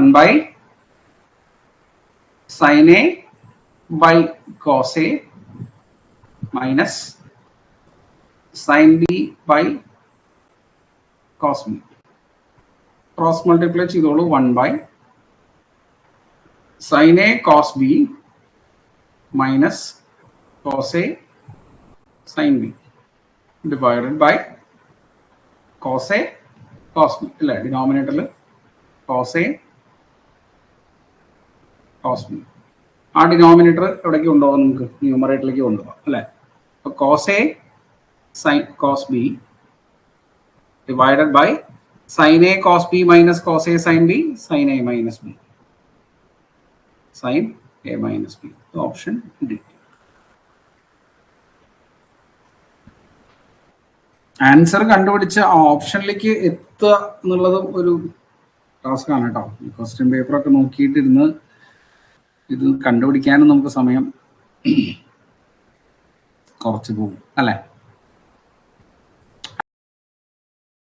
1 by sin A by cos A minus sin B by cos B. Cross multiply ചെയ്തോളൂ 1 by sin A cos B minus cos A sin B divided by cos A cos B. അല്ലേ, ഡിനോമിനേറ്ററിൽ cos A cos B. ആ denominator എവിടേക്ക് കൊണ്ടുപോകാം, നമുക്ക് ന്യൂമറേറ്ററിലേക്ക് കൊണ്ടുപോകാം അല്ലേ. അപ്പോൾ cos A sin cos B divided by sin A cos B minus cos A sin B, sin A minus B. Sin A minus B. Option D. Answer കണ്ടുപിടിച്ച ആ ഓപ്ഷനിലേക്ക് എത്തുക എന്നുള്ളതും ഒരു ടാസ്ക് ആണ് കേട്ടോ. ക്വസ്റ്റ്യൻ പേപ്പറൊക്കെ നോക്കിയിട്ടിരുന്ന് ഇത് കണ്ടുപിടിക്കാനും നമുക്ക് സമയം കുറച്ച് പോകും അല്ലേ.